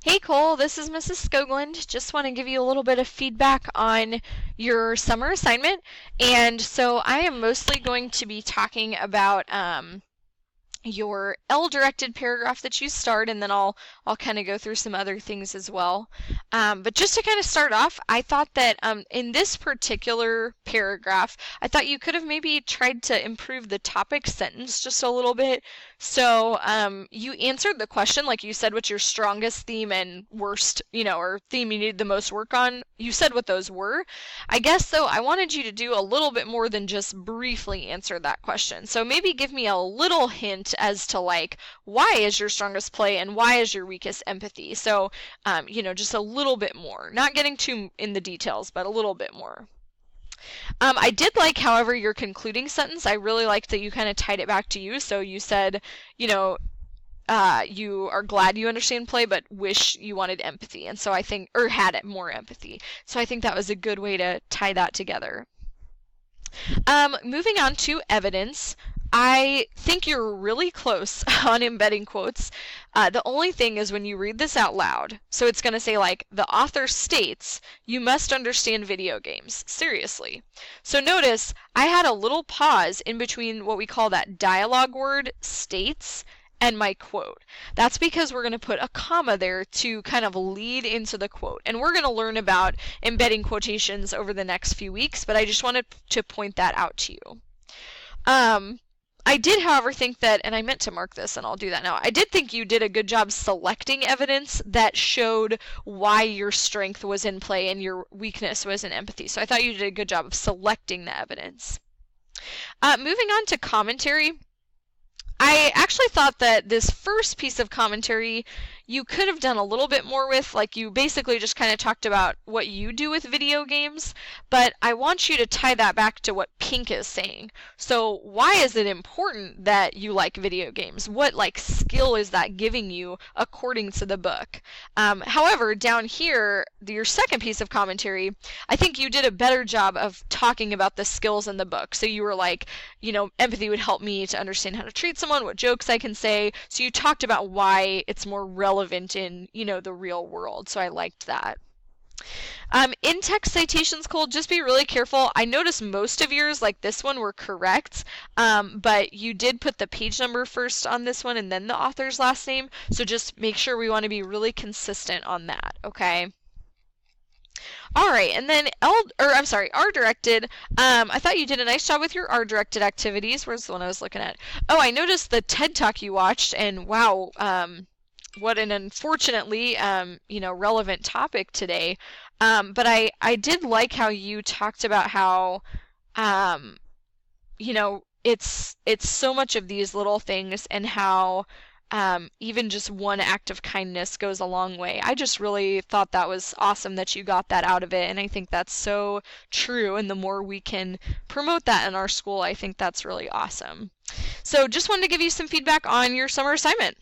Hey Cole, this is Mrs. Skoglund. Just want to give you a little bit of feedback on your summer assignment. And so I am mostly going to be talking about your L-directed paragraph that you start, and then I'll kind of go through some other things as well. But just to kind of start off, I thought that in this particular paragraph, I thought you could have maybe tried to improve the topic sentence just a little bit. So you answered the question, like you said, what's your strongest theme and worst, or theme you need the most work on. You said what those were. I guess, though, I wanted you to do a little bit more than just briefly answer that question. So maybe give me a little hint as to like, why is your strongest play and why is your weakest empathy? So, just a little bit more. Not getting too in the details, but a little bit more. I did like, however, your concluding sentence. I really liked that you kind of tied it back to you. So you said, you are glad you understand play, but wish you wanted empathy. And so I think, or had it more empathy. So I think that was a good way to tie that together. Moving on to evidence. I think you're really close on embedding quotes. The only thing is when you read this out loud, so it's going to say like, the author states, you must understand video games. Seriously. So notice, I had a little pause in between what we call that dialogue word, states, and my quote. That's because we're going to put a comma there to kind of lead into the quote. And we're going to learn about embedding quotations over the next few weeks, but I just wanted to point that out to you. I did, however, think that, and I meant to mark this and I'll do that now, I did think you did a good job selecting evidence that showed why your strength was in play and your weakness was in empathy. So I thought you did a good job of selecting the evidence. Moving on to commentary. I actually thought that this first piece of commentary you could have done a little bit more with, like you basically just kind of talked about what you do with video games, but I want you to tie that back to what Pink is saying. So why is it important that you like video games? What like skill is that giving you according to the book? However, down here, your second piece of commentary, I think you did a better job of talking about the skills in the book. So you were like, empathy would help me to understand how to treat someone, what jokes I can say. So you talked about why it's more relevant in, the real world. So I liked that. In-text citations, Cole, just be really careful. I noticed most of yours, like this one, were correct, but you did put the page number first on this one and then the author's last name. So just make sure we want to be really consistent on that, okay? All right, and then R-directed. I thought you did a nice job with your R-directed activities. Where's the one I was looking at? Oh, I noticed the TED Talk you watched, and wow, what an unfortunately, relevant topic today. But I did like how you talked about how, it's so much of these little things and how even just one act of kindness goes a long way. I just really thought that was awesome that you got that out of it, and I think that's so true, and the more we can promote that in our school, I think that's really awesome. So just wanted to give you some feedback on your summer assignment.